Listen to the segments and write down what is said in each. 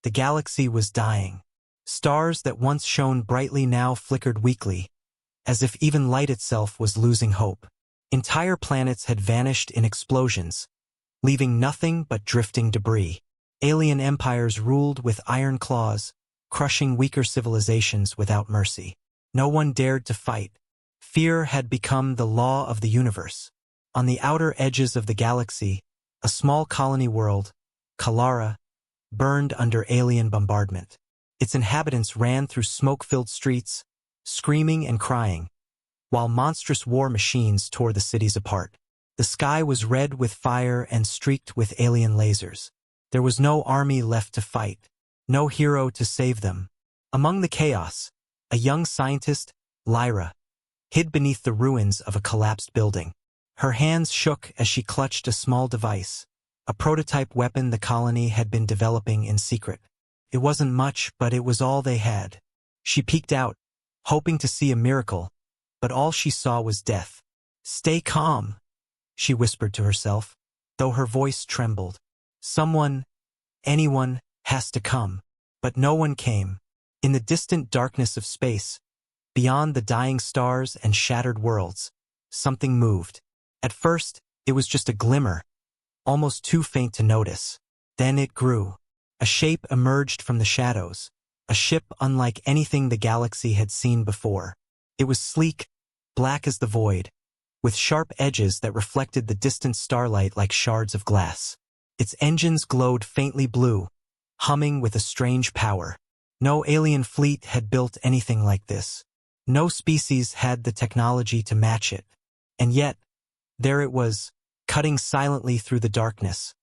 The galaxy was dying. Stars that once shone brightly now flickered weakly, as if even light itself was losing hope. Entire planets had vanished in explosions, leaving nothing but drifting debris. Alien empires ruled with iron claws, crushing weaker civilizations without mercy. No one dared to fight. Fear had become the law of the universe. On the outer edges of the galaxy, a small colony world, Kalara, burned under alien bombardment. Its inhabitants ran through smoke-filled streets, screaming and crying, while monstrous war machines tore the cities apart. The sky was red with fire and streaked with alien lasers. There was no army left to fight, no hero to save them. Among the chaos, a young scientist, Lyra, hid beneath the ruins of a collapsed building. Her hands shook as she clutched a small device, a prototype weapon the colony had been developing in secret. It wasn't much, but it was all they had. She peeked out, hoping to see a miracle, but all she saw was death. "Stay calm," she whispered to herself, though her voice trembled. "Someone, anyone, has to come." But no one came. In the distant darkness of space, beyond the dying stars and shattered worlds, something moved. At first, it was just a glimmer, almost too faint to notice. Then it grew. A shape emerged from the shadows, a ship unlike anything the galaxy had seen before. It was sleek, black as the void, with sharp edges that reflected the distant starlight like shards of glass. Its engines glowed faintly blue, humming with a strange power. No alien fleet had built anything like this. No species had the technology to match it. And yet, there it was, cutting silently through the darkness,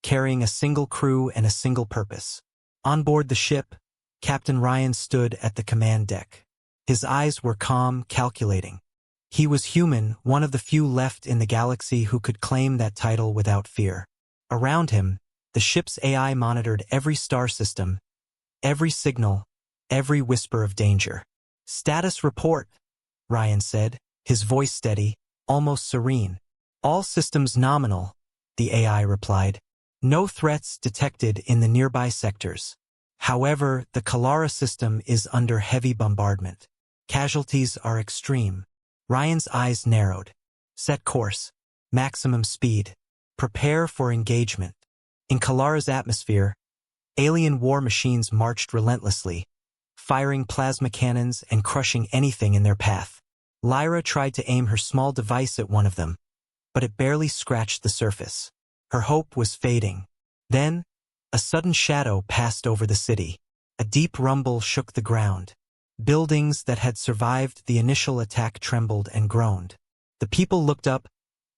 carrying a single crew and a single purpose. On board the ship, Captain Ryan stood at the command deck. His eyes were calm, calculating. He was human, one of the few left in the galaxy who could claim that title without fear. Around him, the ship's AI monitored every star system, every signal, every whisper of danger. "Status report," Ryan said, his voice steady, almost serene. "All systems nominal," the AI replied. "No threats detected in the nearby sectors. However, the Kalara system is under heavy bombardment. Casualties are extreme." Ryan's eyes narrowed. "Set course. Maximum speed. Prepare for engagement." In Kalara's atmosphere, alien war machines marched relentlessly, firing plasma cannons and crushing anything in their path. Lyra tried to aim her small device at one of them, but it barely scratched the surface. Her hope was fading. Then, a sudden shadow passed over the city. A deep rumble shook the ground. Buildings that had survived the initial attack trembled and groaned. The people looked up,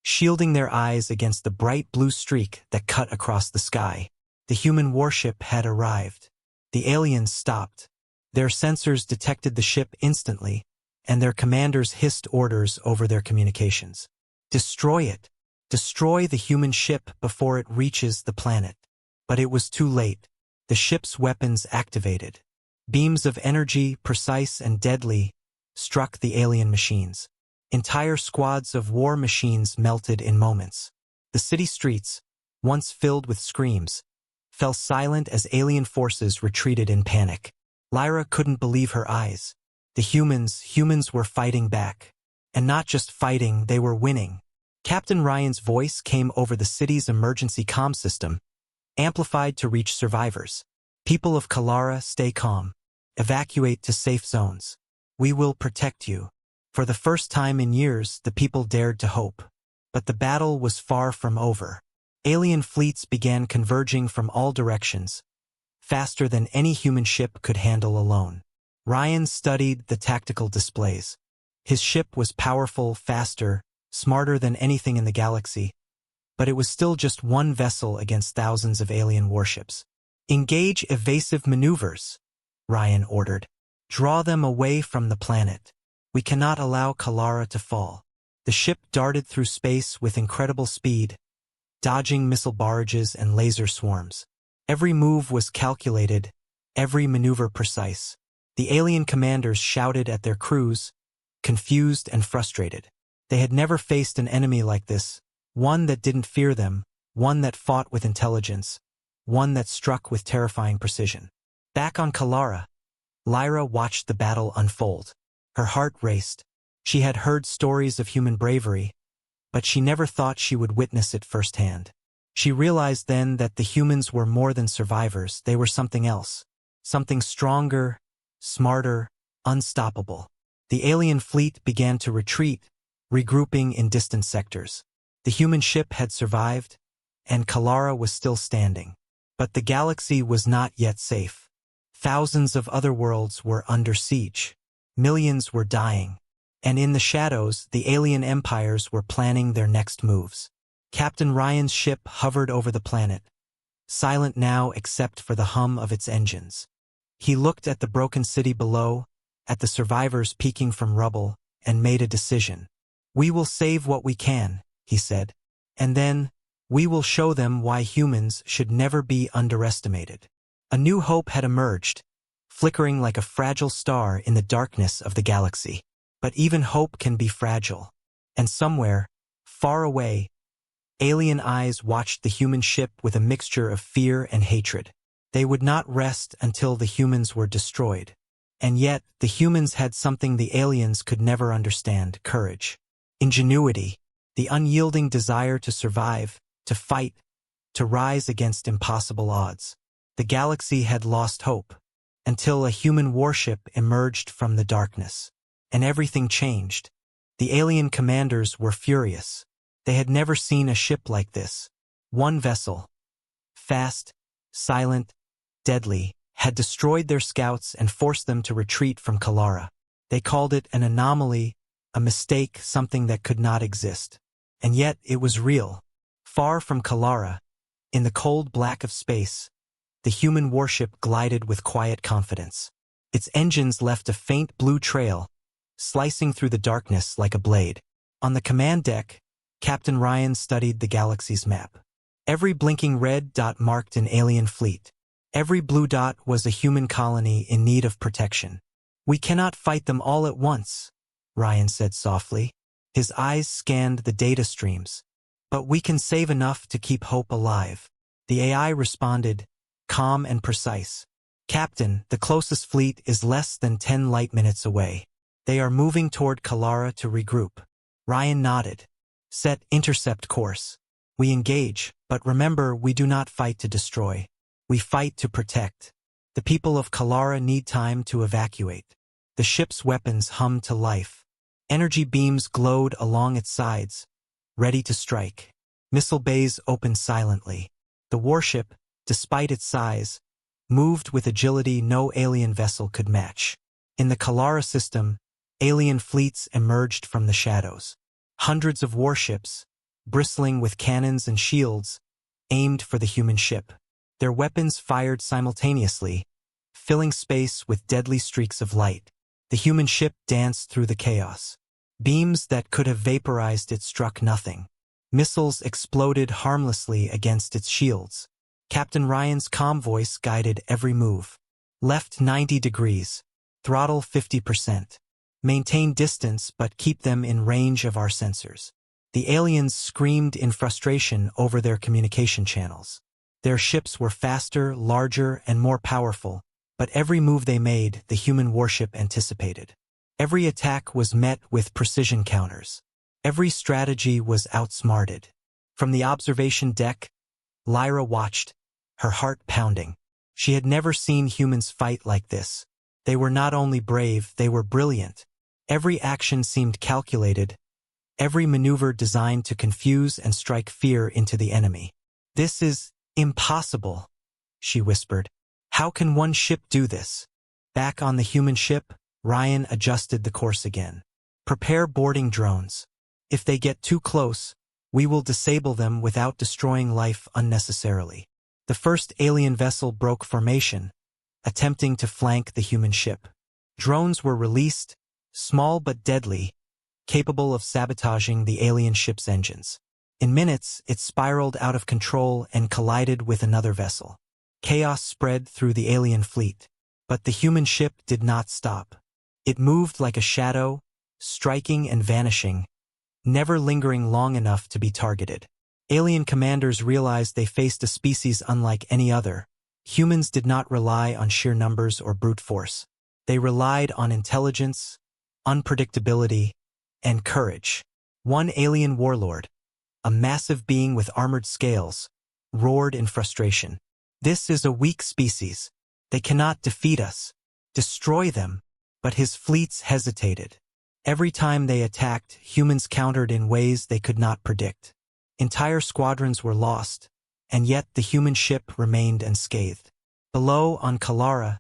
shielding their eyes against the bright blue streak that cut across the sky. The human warship had arrived. The aliens stopped. Their sensors detected the ship instantly, and their commanders hissed orders over their communications. "Destroy it. Destroy the human ship before it reaches the planet." But it was too late. The ship's weapons activated. Beams of energy, precise and deadly, struck the alien machines. Entire squads of war machines melted in moments. The city streets, once filled with screams, fell silent as alien forces retreated in panic. Lyra couldn't believe her eyes. The humans were fighting back. And not just fighting, they were winning. Captain Ryan's voice came over the city's emergency comm system, amplified to reach survivors. "People of Kalara, stay calm. Evacuate to safe zones. We will protect you." For the first time in years, the people dared to hope. But the battle was far from over. Alien fleets began converging from all directions, faster than any human ship could handle alone. Ryan studied the tactical displays. His ship was powerful, faster, smarter than anything in the galaxy, but it was still just one vessel against thousands of alien warships. "Engage evasive maneuvers," Ryan ordered. "Draw them away from the planet. We cannot allow Kalara to fall." The ship darted through space with incredible speed, dodging missile barrages and laser swarms. Every move was calculated, every maneuver precise. The alien commanders shouted at their crews, confused and frustrated. They had never faced an enemy like this, one that didn't fear them, one that fought with intelligence, one that struck with terrifying precision. Back on Kalara, Lyra watched the battle unfold. Her heart raced. She had heard stories of human bravery, but she never thought she would witness it firsthand. She realized then that the humans were more than survivors, they were something else. Something stronger, smarter, unstoppable. The alien fleet began to retreat, regrouping in distant sectors. The human ship had survived, and Kalara was still standing. But the galaxy was not yet safe. Thousands of other worlds were under siege. Millions were dying. And in the shadows, the alien empires were planning their next moves. Captain Ryan's ship hovered over the planet, silent now except for the hum of its engines. He looked at the broken city below, at the survivors peeking from rubble, and made a decision. "We will save what we can," he said. "And then, we will show them why humans should never be underestimated." A new hope had emerged, flickering like a fragile star in the darkness of the galaxy. But even hope can be fragile. And somewhere, far away, alien eyes watched the human ship with a mixture of fear and hatred. They would not rest until the humans were destroyed. And yet, the humans had something the aliens could never understand: courage, ingenuity, the unyielding desire to survive, to fight, to rise against impossible odds. The galaxy had lost hope, until a human warship emerged from the darkness. And everything changed. The alien commanders were furious. They had never seen a ship like this. One vessel, fast, silent, deadly, had destroyed their scouts and forced them to retreat from Kalara. They called it an anomaly, a mistake, something that could not exist. And yet it was real. Far from Kalara, in the cold black of space, the human warship glided with quiet confidence. Its engines left a faint blue trail, slicing through the darkness like a blade. On the command deck, Captain Ryan studied the galaxy's map. Every blinking red dot marked an alien fleet. Every blue dot was a human colony in need of protection. "We cannot fight them all at once," Ryan said softly. His eyes scanned the data streams. "But we can save enough to keep hope alive." The AI responded, calm and precise. "Captain, the closest fleet is less than 10 light minutes away. They are moving toward Kalara to regroup." Ryan nodded. "Set intercept course. We engage, but remember, we do not fight to destroy. We fight to protect. The people of Kalara need time to evacuate." The ship's weapons hummed to life. Energy beams glowed along its sides, ready to strike. Missile bays opened silently. The warship, despite its size, moved with agility no alien vessel could match. In the Kalara system, alien fleets emerged from the shadows. Hundreds of warships, bristling with cannons and shields, aimed for the human ship. Their weapons fired simultaneously, filling space with deadly streaks of light. The human ship danced through the chaos. Beams that could have vaporized it struck nothing. Missiles exploded harmlessly against its shields. Captain Ryan's calm voice guided every move. "Left 90 degrees. Throttle 50%. Maintain distance but keep them in range of our sensors." The aliens screamed in frustration over their communication channels. Their ships were faster, larger, and more powerful, but every move they made, the human warship anticipated. Every attack was met with precision counters. Every strategy was outsmarted. From the observation deck, Lyra watched, her heart pounding. She had never seen humans fight like this. They were not only brave, they were brilliant. Every action seemed calculated, every maneuver designed to confuse and strike fear into the enemy. "This is impossible," she whispered. "How can one ship do this?" Back on the human ship, Ryan adjusted the course again. "Prepare boarding drones. If they get too close, we will disable them without destroying life unnecessarily." The first alien vessel broke formation, attempting to flank the human ship. Drones were released, small but deadly, capable of sabotaging the alien ship's engines. In minutes, it spiraled out of control and collided with another vessel. Chaos spread through the alien fleet, but the human ship did not stop. It moved like a shadow, striking and vanishing, never lingering long enough to be targeted. Alien commanders realized they faced a species unlike any other. Humans did not rely on sheer numbers or brute force. They relied on intelligence, unpredictability, and courage. One alien warlord, a massive being with armored scales, roared in frustration. "This is a weak species. They cannot defeat us. Destroy them." But his fleets hesitated. Every time they attacked, humans countered in ways they could not predict. Entire squadrons were lost, and yet the human ship remained unscathed. Below, on Kalara,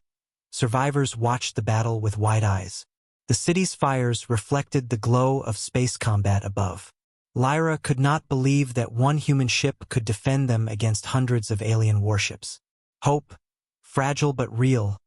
survivors watched the battle with wide eyes. The city's fires reflected the glow of space combat above. Lyra could not believe that one human ship could defend them against hundreds of alien warships. Hope, fragile but real,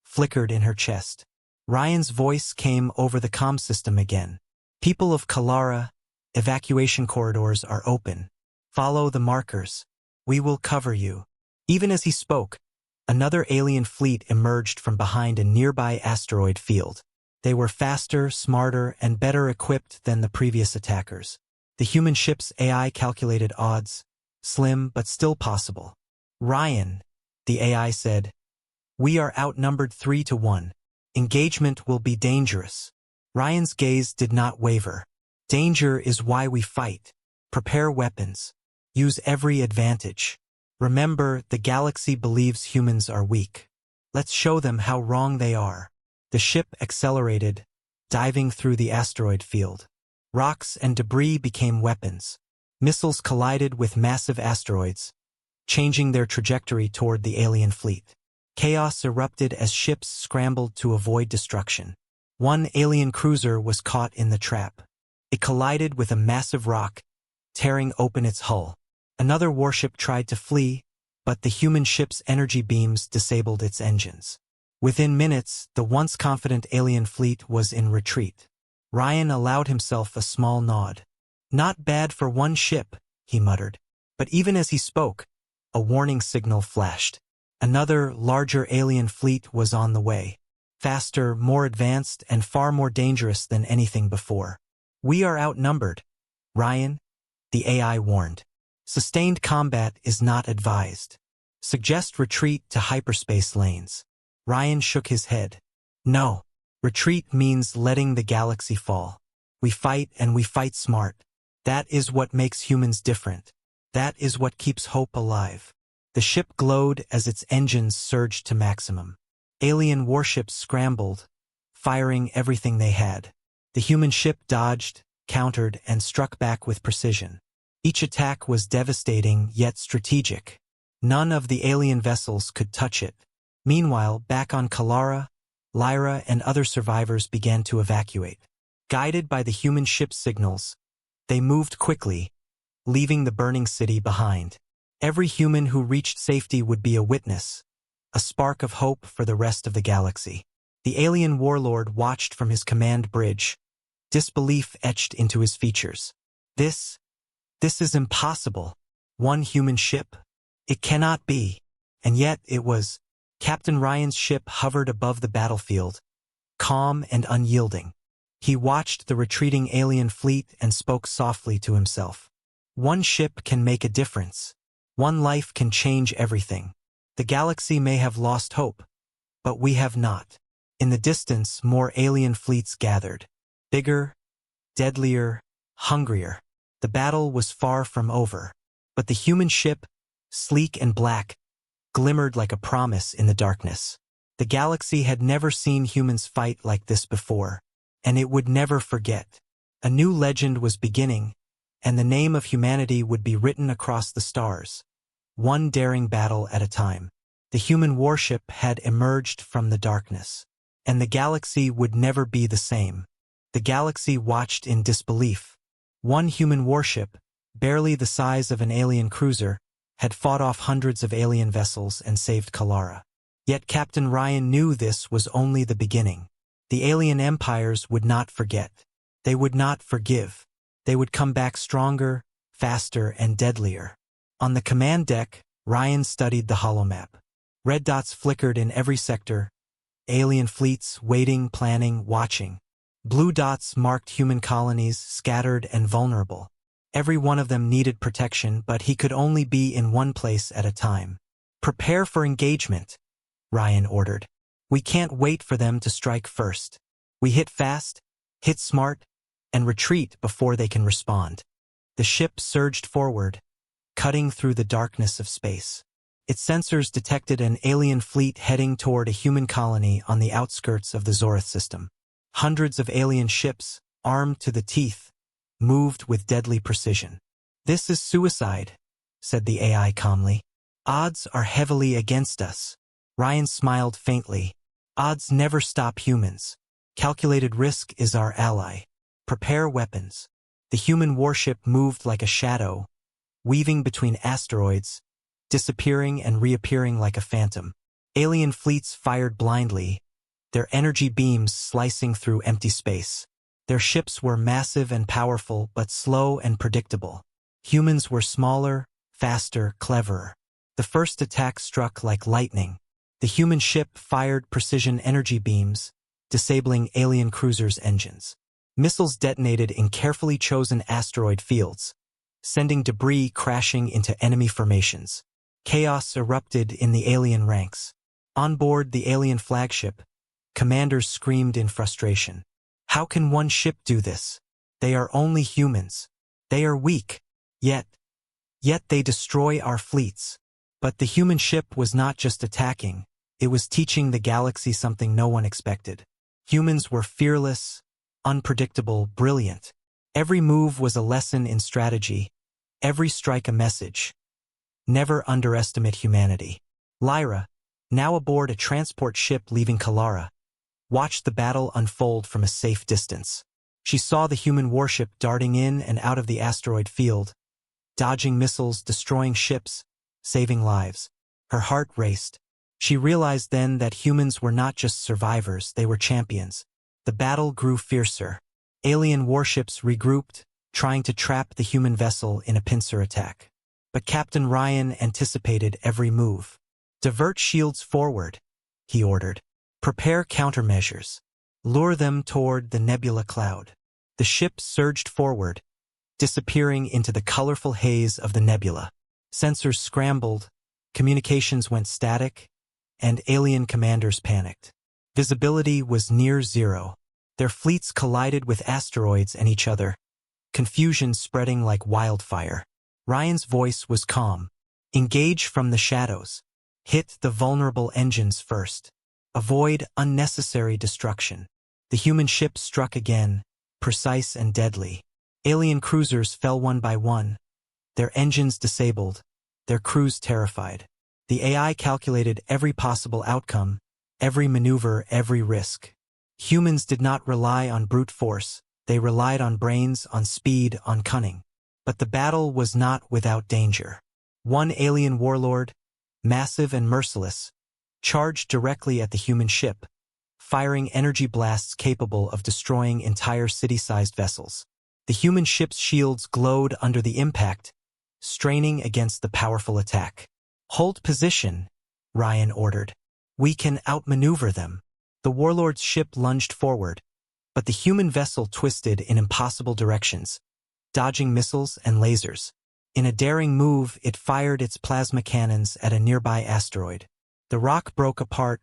flickered in her chest. Ryan's voice came over the comm system again. "People of Kalara, evacuation corridors are open. Follow the markers. We will cover you." Even as he spoke, another alien fleet emerged from behind a nearby asteroid field. They were faster, smarter, and better equipped than the previous attackers. The human ship's AI calculated odds, slim but still possible. "Ryan," the AI said, "we are outnumbered 3-1. Engagement will be dangerous." Ryan's gaze did not waver. "Danger is why we fight. Prepare weapons. Use every advantage. Remember, the galaxy believes humans are weak. Let's show them how wrong they are." The ship accelerated, diving through the asteroid field. Rocks and debris became weapons. Missiles collided with massive asteroids, changing their trajectory toward the alien fleet. Chaos erupted as ships scrambled to avoid destruction. One alien cruiser was caught in the trap. It collided with a massive rock, tearing open its hull. Another warship tried to flee, but the human ship's energy beams disabled its engines. Within minutes, the once confident alien fleet was in retreat. Ryan allowed himself a small nod. "Not bad for one ship," he muttered. But even as he spoke, a warning signal flashed. Another, larger alien fleet was on the way. Faster, more advanced, and far more dangerous than anything before. "We are outnumbered, Ryan," the AI warned. "Sustained combat is not advised. Suggest retreat to hyperspace lanes." Ryan shook his head. "No. Retreat means letting the galaxy fall. We fight, and we fight smart. That is what makes humans different. That is what keeps hope alive." The ship glowed as its engines surged to maximum. Alien warships scrambled, firing everything they had. The human ship dodged, countered, and struck back with precision. Each attack was devastating yet strategic. None of the alien vessels could touch it. Meanwhile, back on Kalara, Lyra and other survivors began to evacuate. Guided by the human ship's signals, they moved quickly, leaving the burning city behind. Every human who reached safety would be a witness, a spark of hope for the rest of the galaxy. The alien warlord watched from his command bridge, disbelief etched into his features. This is impossible. One human ship? It cannot be." And yet it was. Captain Ryan's ship hovered above the battlefield, calm and unyielding. He watched the retreating alien fleet and spoke softly to himself. "One ship can make a difference. One life can change everything. The galaxy may have lost hope, but we have not." In the distance, more alien fleets gathered. Bigger, deadlier, hungrier. The battle was far from over. But the human ship, sleek and black, glimmered like a promise in the darkness. The galaxy had never seen humans fight like this before, and it would never forget. A new legend was beginning, and the name of humanity would be written across the stars, one daring battle at a time. The human warship had emerged from the darkness, and the galaxy would never be the same. The galaxy watched in disbelief. One human warship, barely the size of an alien cruiser, had fought off hundreds of alien vessels and saved Kalara. Yet Captain Ryan knew this was only the beginning. The alien empires would not forget. They would not forgive. They would come back stronger, faster, and deadlier. On the command deck, Ryan studied the holomap. Red dots flickered in every sector, alien fleets waiting, planning, watching. Blue dots marked human colonies, scattered and vulnerable. Every one of them needed protection, but he could only be in one place at a time. "Prepare for engagement," Ryan ordered. "We can't wait for them to strike first. We hit fast, hit smart, and retreat before they can respond." The ship surged forward, cutting through the darkness of space. Its sensors detected an alien fleet heading toward a human colony on the outskirts of the Zorith system. Hundreds of alien ships, armed to the teeth, moved with deadly precision. "This is suicide," said the AI calmly. "Odds are heavily against us." Ryan smiled faintly. "Odds never stop humans. Calculated risk is our ally. Prepare weapons." The human warship moved like a shadow, weaving between asteroids, disappearing and reappearing like a phantom. Alien fleets fired blindly, their energy beams slicing through empty space. Their ships were massive and powerful, but slow and predictable. Humans were smaller, faster, cleverer. The first attack struck like lightning. The human ship fired precision energy beams, disabling alien cruisers' engines. Missiles detonated in carefully chosen asteroid fields, sending debris crashing into enemy formations. Chaos erupted in the alien ranks. On board the alien flagship, commanders screamed in frustration. "How can one ship do this? They are only humans. They are weak. Yet they destroy our fleets." But the human ship was not just attacking, it was teaching the galaxy something no one expected. Humans were fearless, unpredictable, brilliant. Every move was a lesson in strategy, every strike a message. Never underestimate humanity. Lyra, now aboard a transport ship leaving Kalara, watched the battle unfold from a safe distance. She saw the human warship darting in and out of the asteroid field, dodging missiles, destroying ships, saving lives. Her heart raced. She realized then that humans were not just survivors, they were champions. The battle grew fiercer. Alien warships regrouped, trying to trap the human vessel in a pincer attack. But Captain Ryan anticipated every move. "Divert shields forward," he ordered. "Prepare countermeasures. Lure them toward the nebula cloud." The ship surged forward, disappearing into the colorful haze of the nebula. Sensors scrambled, communications went static, and alien commanders panicked. Visibility was near zero. Their fleets collided with asteroids and each other, confusion spreading like wildfire. Ryan's voice was calm. "Engage from the shadows. Hit the vulnerable engines first. Avoid unnecessary destruction." The human ship struck again, precise and deadly. Alien cruisers fell one by one, their engines disabled, their crews terrified. The AI calculated every possible outcome, every maneuver, every risk. Humans did not rely on brute force, they relied on brains, on speed, on cunning. But the battle was not without danger. One alien warlord, massive and merciless, charged directly at the human ship, firing energy blasts capable of destroying entire city-sized vessels. The human ship's shields glowed under the impact, straining against the powerful attack. "Hold position," Ryan ordered. "We can outmaneuver them." The warlord's ship lunged forward, but the human vessel twisted in impossible directions, dodging missiles and lasers. In a daring move, it fired its plasma cannons at a nearby asteroid. The rock broke apart,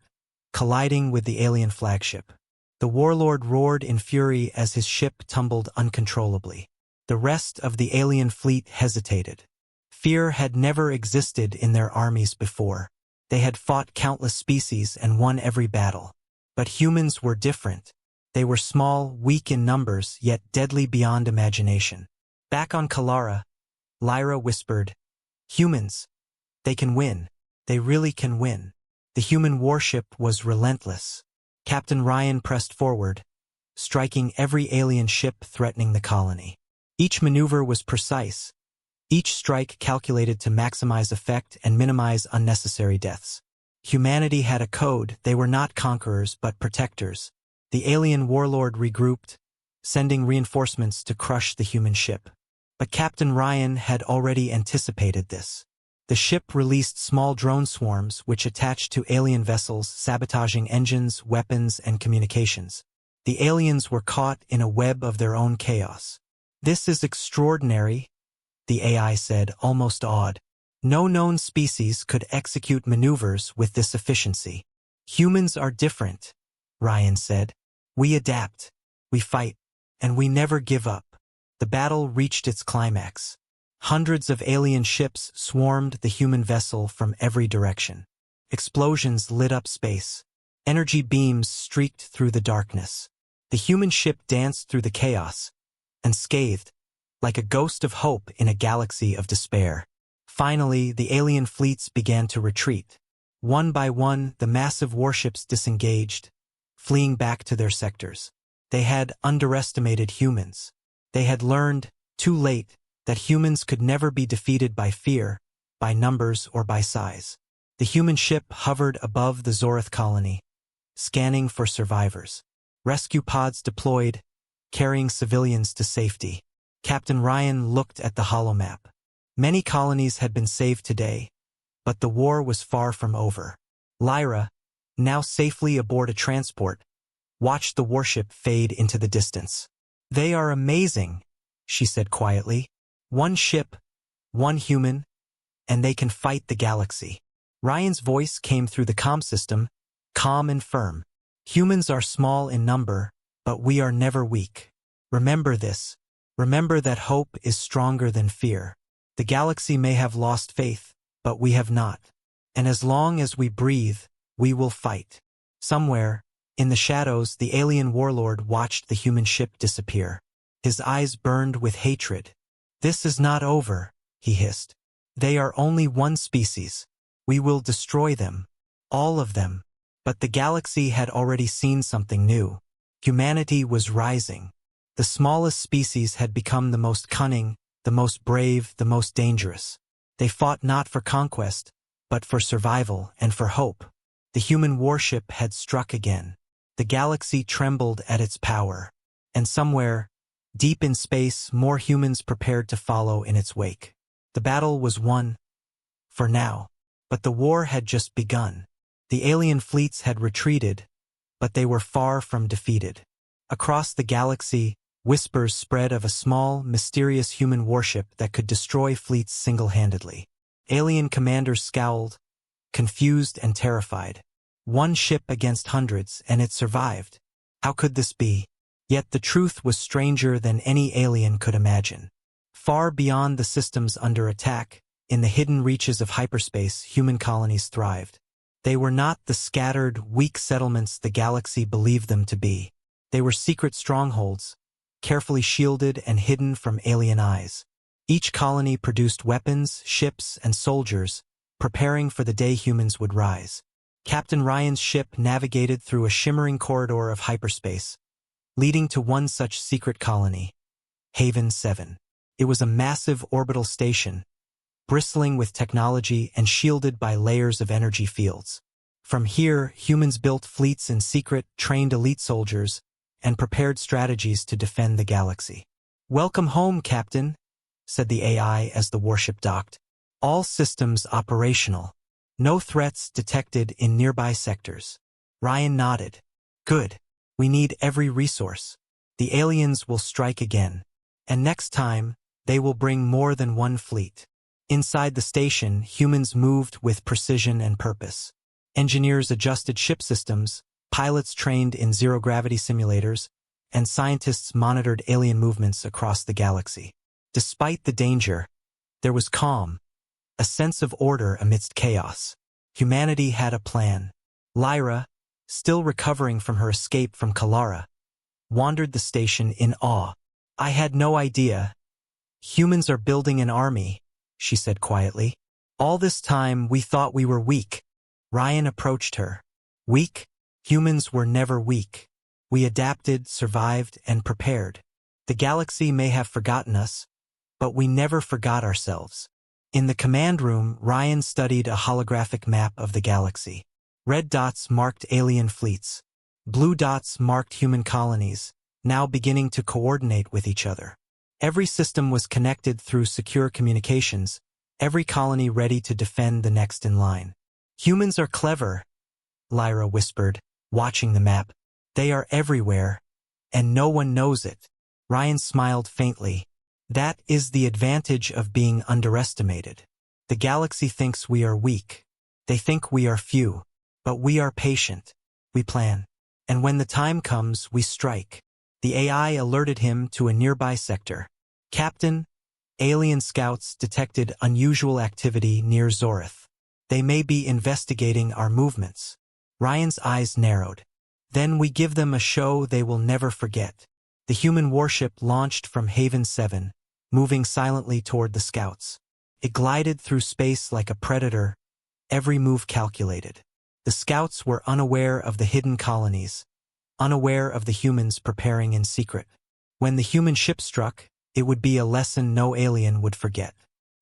colliding with the alien flagship. The warlord roared in fury as his ship tumbled uncontrollably. The rest of the alien fleet hesitated. Fear had never existed in their armies before. They had fought countless species and won every battle. But humans were different. They were small, weak in numbers, yet deadly beyond imagination. Back on Kalara, Lyra whispered, "Humans, they can win. They really can win." The human warship was relentless. Captain Ryan pressed forward, striking every alien ship threatening the colony. Each maneuver was precise, each strike calculated to maximize effect and minimize unnecessary deaths. Humanity had a code. They were not conquerors but protectors. The alien warlord regrouped, sending reinforcements to crush the human ship. But Captain Ryan had already anticipated this. The ship released small drone swarms which attached to alien vessels, sabotaging engines, weapons, and communications. The aliens were caught in a web of their own chaos. "This is extraordinary," the AI said, almost awed. No known species could execute maneuvers with this efficiency. Humans are different, Ryan said. We adapt, we fight, and we never give up. The battle reached its climax. Hundreds of alien ships swarmed the human vessel from every direction. Explosions lit up space. Energy beams streaked through the darkness. The human ship danced through the chaos, unscathed, like a ghost of hope in a galaxy of despair. Finally, the alien fleets began to retreat. One by one, the massive warships disengaged, fleeing back to their sectors. They had underestimated humans. They had learned, too late, that humans could never be defeated by fear, by numbers, or by size. The human ship hovered above the Zorith colony, scanning for survivors. Rescue pods deployed, carrying civilians to safety. Captain Ryan looked at the holomap. Many colonies had been saved today, but the war was far from over. Lyra, now safely aboard a transport, watched the warship fade into the distance. They are amazing, she said quietly. One ship, one human, and they can fight the galaxy. Ryan's voice came through the comm system, calm and firm. Humans are small in number, but we are never weak. Remember this. Remember that hope is stronger than fear. The galaxy may have lost faith, but we have not. And as long as we breathe, we will fight. Somewhere, in the shadows, the alien warlord watched the human ship disappear. His eyes burned with hatred. This is not over, he hissed. They are only one species. We will destroy them. All of them. But the galaxy had already seen something new. Humanity was rising. The smallest species had become the most cunning, the most brave, the most dangerous. They fought not for conquest, but for survival and for hope. The human warship had struck again. The galaxy trembled at its power. And somewhere, deep in space, more humans prepared to follow in its wake. The battle was won. For now. But the war had just begun. The alien fleets had retreated, but they were far from defeated. Across the galaxy, whispers spread of a small, mysterious human warship that could destroy fleets single-handedly. Alien commanders scowled, confused and terrified. One ship against hundreds, and it survived. How could this be? Yet the truth was stranger than any alien could imagine. Far beyond the systems under attack, in the hidden reaches of hyperspace, human colonies thrived. They were not the scattered, weak settlements the galaxy believed them to be. They were secret strongholds, carefully shielded and hidden from alien eyes. Each colony produced weapons, ships, and soldiers, preparing for the day humans would rise. Captain Ryan's ship navigated through a shimmering corridor of hyperspace, leading to one such secret colony, Haven 7. It was a massive orbital station, bristling with technology and shielded by layers of energy fields. From here, humans built fleets in secret, trained elite soldiers, and prepared strategies to defend the galaxy. "Welcome home, Captain," said the AI as the warship docked. "All systems operational. No threats detected in nearby sectors." Ryan nodded. "Good. We need every resource. The aliens will strike again. And next time, they will bring more than one fleet." Inside the station, humans moved with precision and purpose. Engineers adjusted ship systems, pilots trained in zero-gravity simulators, and scientists monitored alien movements across the galaxy. Despite the danger, there was calm, a sense of order amidst chaos. Humanity had a plan. Lyra, still recovering from her escape from Kalara, wandered the station in awe. "I had no idea. Humans are building an army," she said quietly. "All this time we thought we were weak." Ryan approached her. "Weak? Humans were never weak. We adapted, survived, and prepared. The galaxy may have forgotten us, but we never forgot ourselves." In the command room, Ryan studied a holographic map of the galaxy. Red dots marked alien fleets. Blue dots marked human colonies, now beginning to coordinate with each other. Every system was connected through secure communications, every colony ready to defend the next in line. "Humans are clever," Lyra whispered, watching the map. "They are everywhere, and no one knows it." Ryan smiled faintly. That is the advantage of being underestimated. The galaxy thinks we are weak. They think we are few. But we are patient. We plan. And when the time comes, we strike. The AI alerted him to a nearby sector. Captain, alien scouts detected unusual activity near Zorith. They may be investigating our movements. Ryan's eyes narrowed. Then we give them a show they will never forget. The human warship launched from Haven 7, moving silently toward the scouts. It glided through space like a predator, every move calculated. The scouts were unaware of the hidden colonies, unaware of the humans preparing in secret. When the human ship struck, it would be a lesson no alien would forget.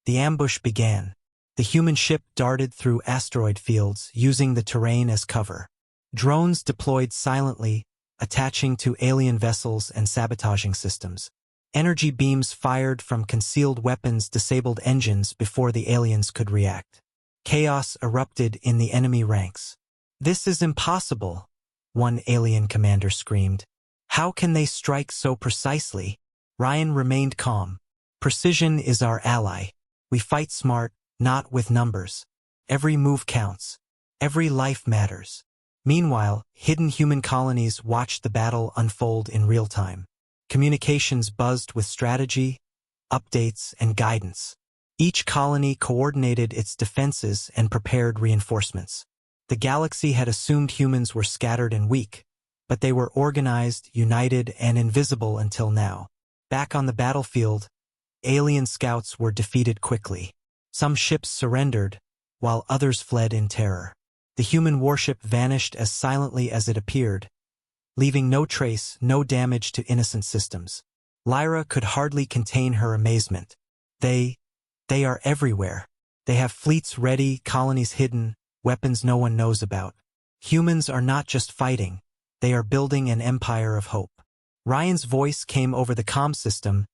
The ambush began. The human ship darted through asteroid fields, using the terrain as cover. Drones deployed silently, attaching to alien vessels and sabotaging systems. Energy beams fired from concealed weapons disabled engines before the aliens could react. Chaos erupted in the enemy ranks. "This is impossible," one alien commander screamed. "How can they strike so precisely?" Ryan remained calm. "Precision is our ally. We fight smart, not with numbers. Every move counts. Every life matters." Meanwhile, hidden human colonies watched the battle unfold in real time. Communications buzzed with strategy, updates, and guidance. Each colony coordinated its defenses and prepared reinforcements. The galaxy had assumed humans were scattered and weak, but they were organized, united, and invisible until now. Back on the battlefield, alien scouts were defeated quickly. Some ships surrendered, while others fled in terror. The human warship vanished as silently as it appeared, leaving no trace, no damage to innocent systems. Lyra could hardly contain her amazement. They are everywhere. They have fleets ready, colonies hidden, weapons no one knows about. Humans are not just fighting, they are building an empire of hope. Ryan's voice came over the comm system,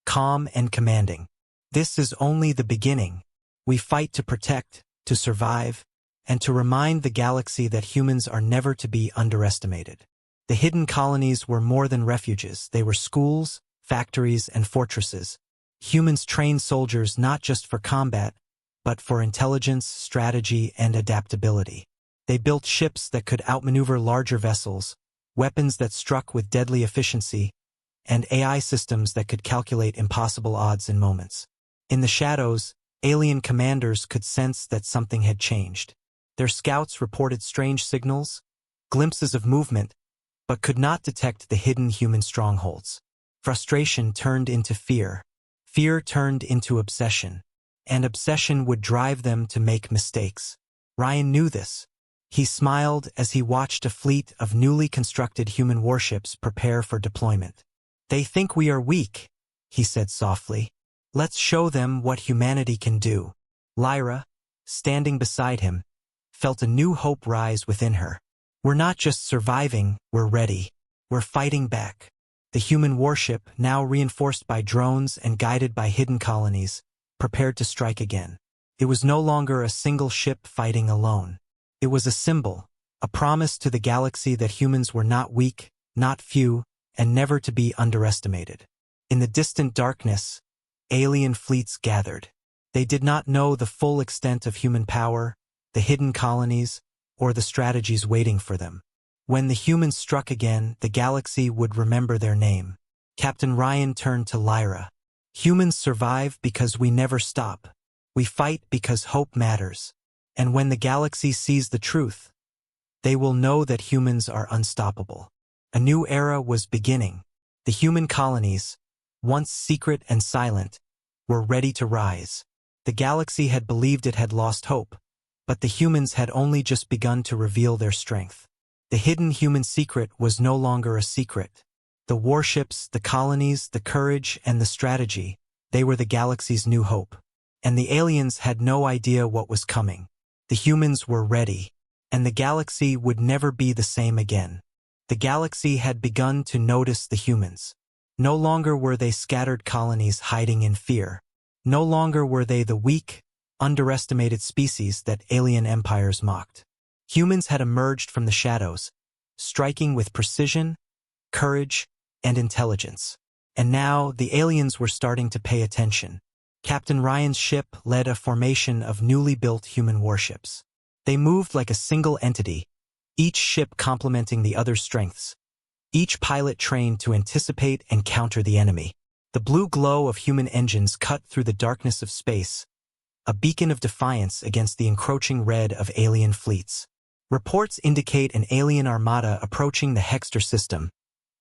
calm and commanding. "This is only the beginning. We fight to protect, to survive, and to remind the galaxy that humans are never to be underestimated." The hidden colonies were more than refuges. They were schools, factories, and fortresses. Humans trained soldiers not just for combat, but for intelligence, strategy, and adaptability. They built ships that could outmaneuver larger vessels, weapons that struck with deadly efficiency, and AI systems that could calculate impossible odds in moments. In the shadows, alien commanders could sense that something had changed. Their scouts reported strange signals, glimpses of movement, but could not detect the hidden human strongholds. Frustration turned into fear. Fear turned into obsession. And obsession would drive them to make mistakes. Ryan knew this. He smiled as he watched a fleet of newly constructed human warships prepare for deployment. "They think we are weak," he said softly. "Let's show them what humanity can do." Lyra, standing beside him, felt a new hope rise within her. "We're not just surviving, we're ready. We're fighting back." The human warship, now reinforced by drones and guided by hidden colonies, prepared to strike again. It was no longer a single ship fighting alone. It was a symbol, a promise to the galaxy that humans were not weak, not few, and never to be underestimated. In the distant darkness, alien fleets gathered. They did not know the full extent of human power, the hidden colonies, or the strategies waiting for them. When the humans struck again, the galaxy would remember their name. Captain Ryan turned to Lyra. "Humans survive because we never stop. We fight because hope matters. And when the galaxy sees the truth, they will know that humans are unstoppable." A new era was beginning. The human colonies, once secret and silent, were ready to rise. The galaxy had believed it had lost hope, but the humans had only just begun to reveal their strength. The hidden human secret was no longer a secret. The warships, the colonies, the courage, and the strategy, they were the galaxy's new hope. And the aliens had no idea what was coming. The humans were ready, and the galaxy would never be the same again. The galaxy had begun to notice the humans. No longer were they scattered colonies hiding in fear. No longer were they the weak, underestimated species that alien empires mocked. Humans had emerged from the shadows, striking with precision, courage, and intelligence. And now, the aliens were starting to pay attention. Captain Ryan's ship led a formation of newly built human warships. They moved like a single entity, each ship complementing the other's strengths, each pilot trained to anticipate and counter the enemy. The blue glow of human engines cut through the darkness of space, a beacon of defiance against the encroaching red of alien fleets. Reports indicate an alien armada approaching the Hexter system,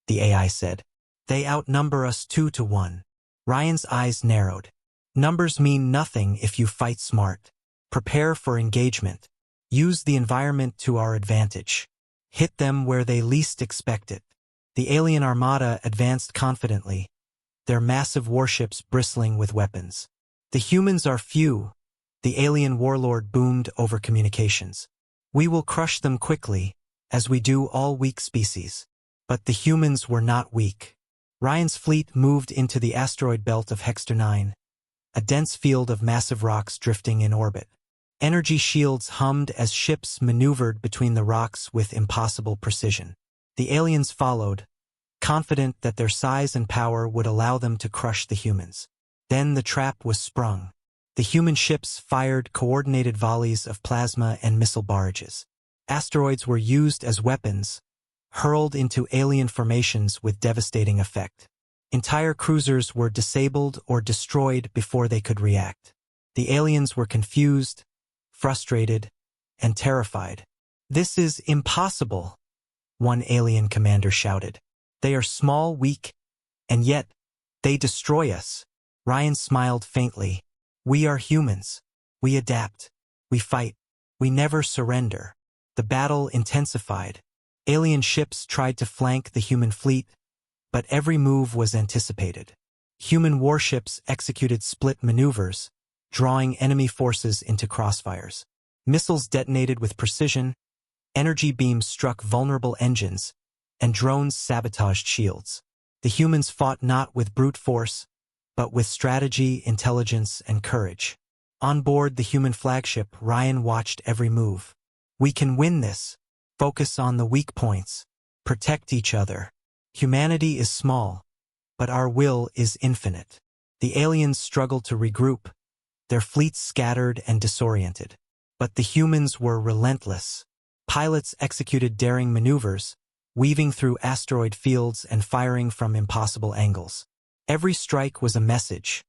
the AI said. They outnumber us 2-1. Ryan's eyes narrowed. Numbers mean nothing if you fight smart. Prepare for engagement. Use the environment to our advantage. Hit them where they least expect it. The alien armada advanced confidently, their massive warships bristling with weapons. The humans are few, the alien warlord boomed over communications. We will crush them quickly, as we do all weak species. But the humans were not weak. Ryan's fleet moved into the asteroid belt of Hexter 9, a dense field of massive rocks drifting in orbit. Energy shields hummed as ships maneuvered between the rocks with impossible precision. The aliens followed, confident that their size and power would allow them to crush the humans. Then the trap was sprung. The human ships fired coordinated volleys of plasma and missile barrages. Asteroids were used as weapons, hurled into alien formations with devastating effect. Entire cruisers were disabled or destroyed before they could react. The aliens were confused, frustrated, and terrified. "This is impossible," one alien commander shouted. "They are small, weak, and yet they destroy us." Ryan smiled faintly. "We are humans. We adapt. We fight. We never surrender." The battle intensified. Alien ships tried to flank the human fleet, but every move was anticipated. Human warships executed split maneuvers, drawing enemy forces into crossfires. Missiles detonated with precision, energy beams struck vulnerable engines, and drones sabotaged shields. The humans fought not with brute force, but with strategy, intelligence, and courage. On board the human flagship, Ryan watched every move. "We can win this. Focus on the weak points. Protect each other. Humanity is small, but our will is infinite." The aliens struggled to regroup, their fleets scattered and disoriented. But the humans were relentless. Pilots executed daring maneuvers, weaving through asteroid fields and firing from impossible angles. Every strike was a message.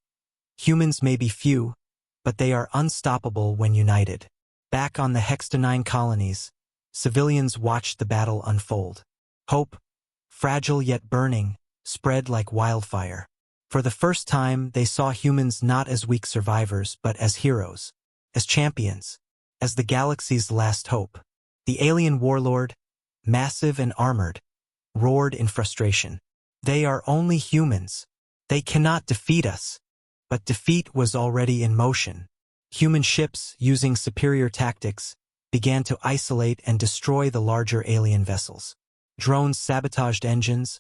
Humans may be few, but they are unstoppable when united. Back on the Hexter 9 colonies, civilians watched the battle unfold. Hope, fragile yet burning, spread like wildfire. For the first time, they saw humans not as weak survivors, but as heroes, as champions, as the galaxy's last hope. The alien warlord, massive and armored, roared in frustration. "They are only humans. They cannot defeat us." But defeat was already in motion. Human ships, using superior tactics, began to isolate and destroy the larger alien vessels. Drones sabotaged engines,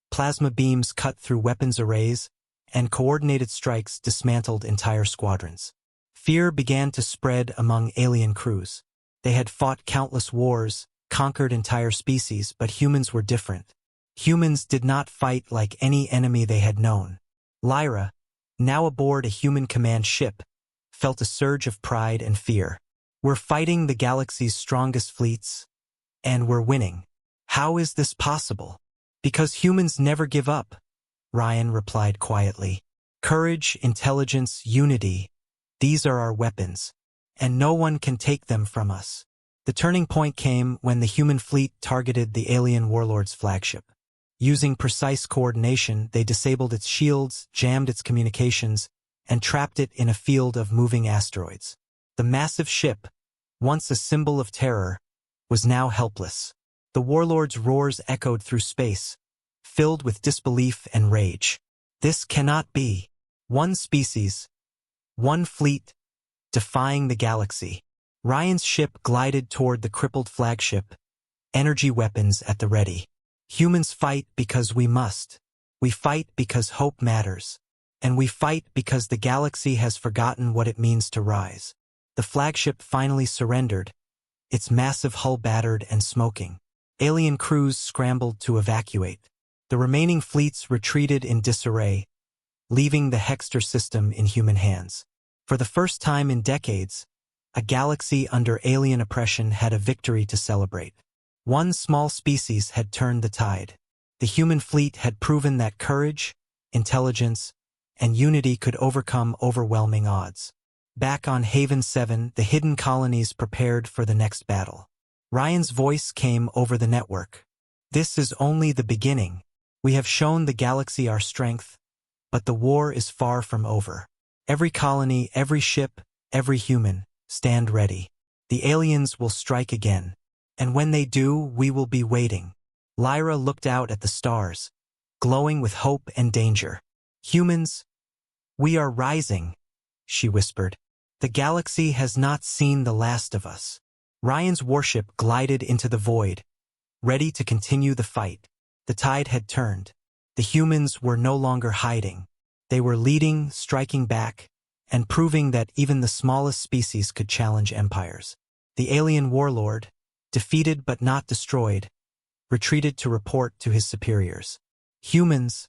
plasma beams cut through weapons arrays, and coordinated strikes dismantled entire squadrons. Fear began to spread among alien crews. They had fought countless wars, conquered entire species, but humans were different. Humans did not fight like any enemy they had known. Lyra, now aboard a human command ship, felt a surge of pride and fear. "We're fighting the galaxy's strongest fleets, and we're winning. How is this possible?" "Because humans never give up," Ryan replied quietly. "Courage, intelligence, unity, these are our weapons, and no one can take them from us." The turning point came when the human fleet targeted the alien warlord's flagship. Using precise coordination, they disabled its shields, jammed its communications, and trapped it in a field of moving asteroids. The massive ship, once a symbol of terror, was now helpless. The warlord's roars echoed through space, filled with disbelief and rage. "This cannot be. One species, one fleet, defying the galaxy." Ryan's ship glided toward the crippled flagship, energy weapons at the ready. "Humans fight because we must. We fight because hope matters. And we fight because the galaxy has forgotten what it means to rise." The flagship finally surrendered, its massive hull battered and smoking. Alien crews scrambled to evacuate. The remaining fleets retreated in disarray, leaving the Hexter system in human hands. For the first time in decades, a galaxy under alien oppression had a victory to celebrate. One small species had turned the tide. The human fleet had proven that courage, intelligence, and unity could overcome overwhelming odds. Back on Haven 7, the hidden colonies prepared for the next battle. Ryan's voice came over the network. "This is only the beginning. We have shown the galaxy our strength, but the war is far from over. Every colony, every ship, every human, stand ready. The aliens will strike again. And when they do, we will be waiting." Lyra looked out at the stars, glowing with hope and danger. "Humans, we are rising," she whispered. "The galaxy has not seen the last of us." Ryan's warship glided into the void, ready to continue the fight. The tide had turned. The humans were no longer hiding. They were leading, striking back, and proving that even the smallest species could challenge empires. The alien warlord, defeated but not destroyed, retreated to report to his superiors. "Humans,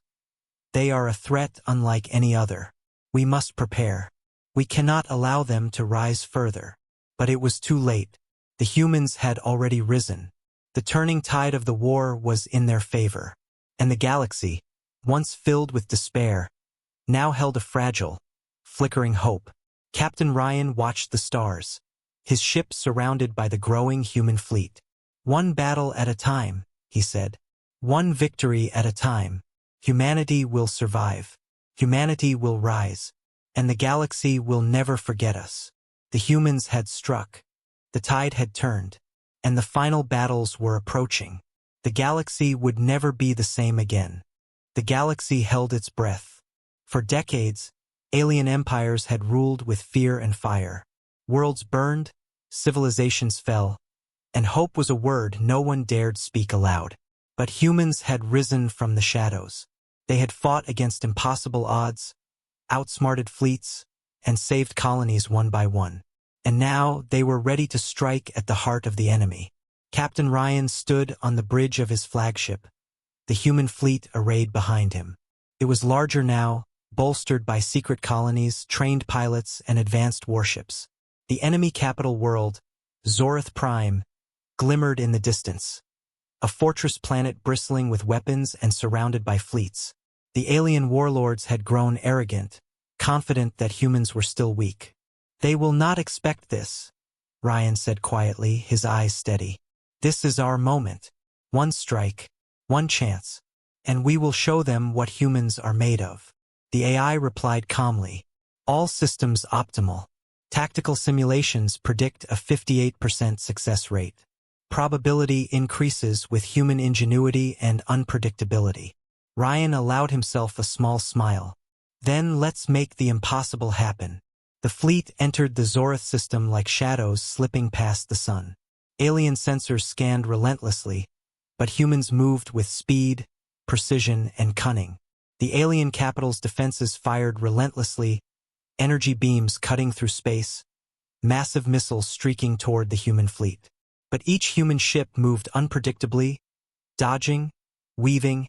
they are a threat unlike any other. We must prepare. We cannot allow them to rise further." But it was too late. The humans had already risen. The turning tide of the war was in their favor. And the galaxy, once filled with despair, now held a fragile, flickering hope. Captain Ryan watched the stars, his ship surrounded by the growing human fleet. "One battle at a time," he said. "One victory at a time. Humanity will survive. Humanity will rise. And the galaxy will never forget us." The humans had struck. The tide had turned. And the final battles were approaching. The galaxy would never be the same again. The galaxy held its breath. For decades, alien empires had ruled with fear and fire. Worlds burned, civilizations fell, and hope was a word no one dared speak aloud. But humans had risen from the shadows. They had fought against impossible odds, outsmarted fleets, and saved colonies one by one. And now they were ready to strike at the heart of the enemy. Captain Ryan stood on the bridge of his flagship, the human fleet arrayed behind him. It was larger now, bolstered by secret colonies, trained pilots, and advanced warships. The enemy capital world, Zorith Prime, glimmered in the distance, a fortress planet bristling with weapons and surrounded by fleets. The alien warlords had grown arrogant, confident that humans were still weak. "They will not expect this," Ryan said quietly, his eyes steady. "This is our moment. One strike, one chance, and we will show them what humans are made of." The AI replied calmly. "All systems optimal. Tactical simulations predict a 58% success rate. Probability increases with human ingenuity and unpredictability." Ryan allowed himself a small smile. "Then let's make the impossible happen." The fleet entered the Zorith system like shadows slipping past the sun. Alien sensors scanned relentlessly, but humans moved with speed, precision, and cunning. The alien capital's defenses fired relentlessly, energy beams cutting through space, massive missiles streaking toward the human fleet. But each human ship moved unpredictably, dodging, weaving,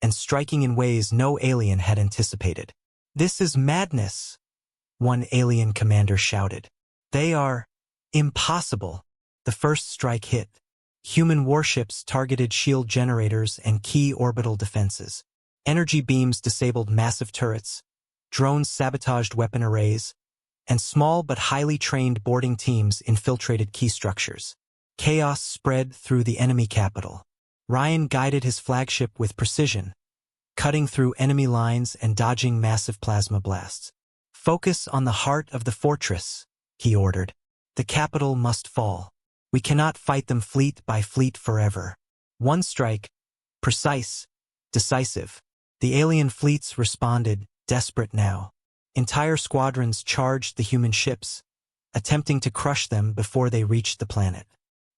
and striking in ways no alien had anticipated. "This is madness," one alien commander shouted. "They are impossible." The first strike hit. Human warships targeted shield generators and key orbital defenses. Energy beams disabled massive turrets, drones sabotaged weapon arrays, and small but highly trained boarding teams infiltrated key structures. Chaos spread through the enemy capital. Ryan guided his flagship with precision, cutting through enemy lines and dodging massive plasma blasts. "Focus on the heart of the fortress," he ordered. "The capital must fall. We cannot fight them fleet by fleet forever. One strike, precise, decisive." The alien fleets responded, desperate now. Entire squadrons charged the human ships, attempting to crush them before they reached the planet.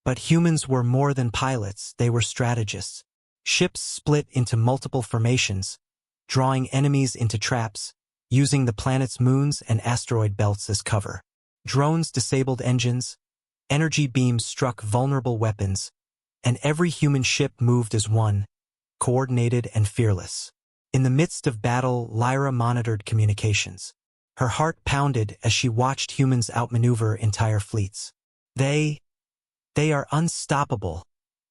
But humans were more than pilots, they were strategists. Ships split into multiple formations, drawing enemies into traps, using the planet's moons and asteroid belts as cover. Drones disabled engines, energy beams struck vulnerable weapons, and every human ship moved as one, coordinated and fearless. In the midst of battle, Lyra monitored communications. Her heart pounded as she watched humans outmaneuver entire fleets. They are unstoppable,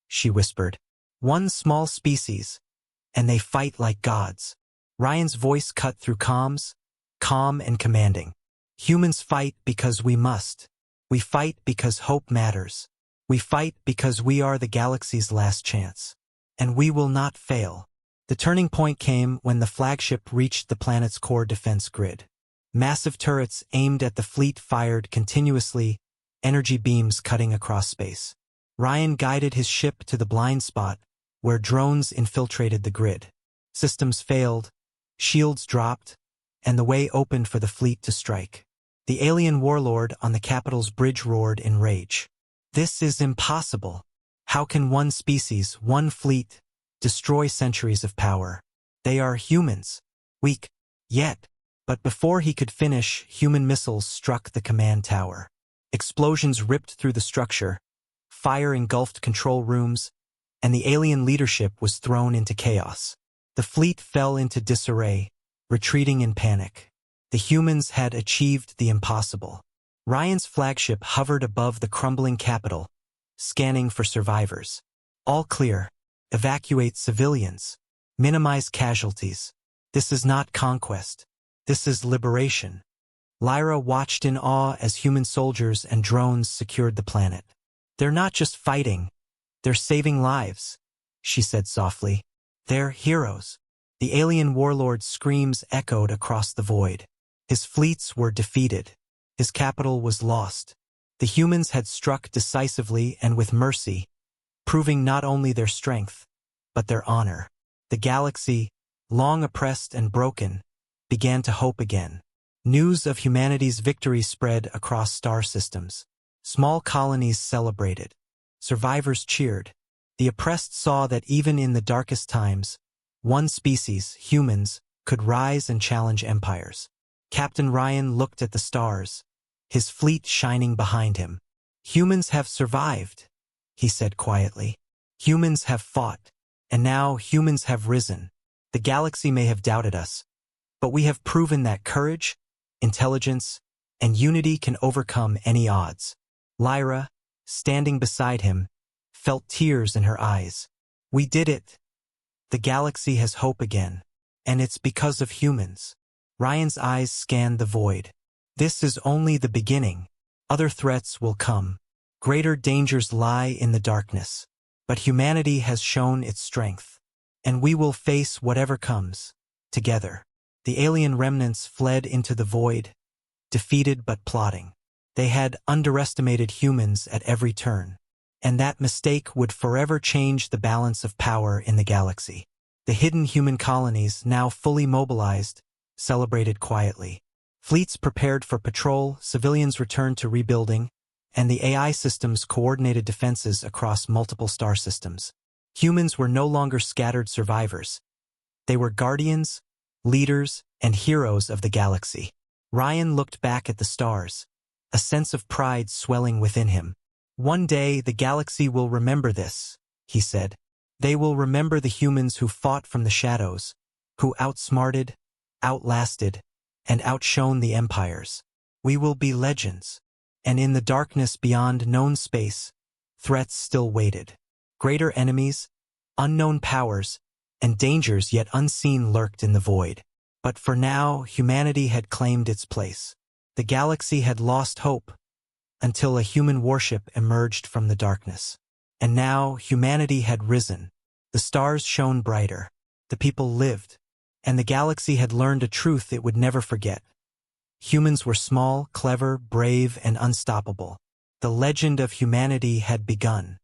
she whispered. One small species, and they fight like gods. Ryan's voice cut through comms, calm and commanding. Humans fight because we must. We fight because hope matters. We fight because we are the galaxy's last chance. And we will not fail. The turning point came when the flagship reached the planet's core defense grid. Massive turrets aimed at the fleet fired continuously, energy beams cutting across space. Ryan guided his ship to the blind spot, where drones infiltrated the grid. Systems failed, shields dropped, and the way opened for the fleet to strike. The alien warlord on the capital's bridge roared in rage. This is impossible. How can one species, one fleet, destroy centuries of power? They are humans. Weak. Yet. But before he could finish, human missiles struck the command tower. Explosions ripped through the structure. Fire engulfed control rooms, and the alien leadership was thrown into chaos. The fleet fell into disarray, retreating in panic. The humans had achieved the impossible. Ryan's flagship hovered above the crumbling capital, scanning for survivors. All clear. Evacuate civilians. Minimize casualties. This is not conquest. This is liberation. Lyra watched in awe as human soldiers and drones secured the planet. They're not just fighting. They're saving lives, she said softly. They're heroes. The alien warlord's screams echoed across the void. His fleets were defeated. His capital was lost. The humans had struck decisively and with mercy, proving not only their strength, but their honor. The galaxy, long oppressed and broken, began to hope again. News of humanity's victory spread across star systems. Small colonies celebrated. Survivors cheered. The oppressed saw that even in the darkest times, one species, humans, could rise and challenge empires. Captain Ryan looked at the stars, his fleet shining behind him. Humans have survived, he said quietly. Humans have fought, and now humans have risen. The galaxy may have doubted us, but we have proven that courage, intelligence, and unity can overcome any odds. Lyra, standing beside him, felt tears in her eyes. We did it. The galaxy has hope again, and it's because of humans. Ryan's eyes scanned the void. This is only the beginning. Other threats will come. Greater dangers lie in the darkness. But humanity has shown its strength, and we will face whatever comes, together. The alien remnants fled into the void, defeated but plotting. They had underestimated humans at every turn, and that mistake would forever change the balance of power in the galaxy. The hidden human colonies, now fully mobilized, celebrated quietly. Fleets prepared for patrol, civilians returned to rebuilding, and the AI systems coordinated defenses across multiple star systems. Humans were no longer scattered survivors. They were guardians, leaders, and heroes of the galaxy. Ryan looked back at the stars, a sense of pride swelling within him. One day the galaxy will remember this, he said. They will remember the humans who fought from the shadows, who outsmarted, outlasted, and outshone the empires. We will be legends. And in the darkness beyond known space, threats still waited. Greater enemies, unknown powers, and dangers yet unseen lurked in the void. But for now, humanity had claimed its place. The galaxy had lost hope, until a human warship emerged from the darkness. And now, humanity had risen. The stars shone brighter. The people lived. And the galaxy had learned a truth it would never forget. Humans were small, clever, brave, and unstoppable. The legend of humanity had begun.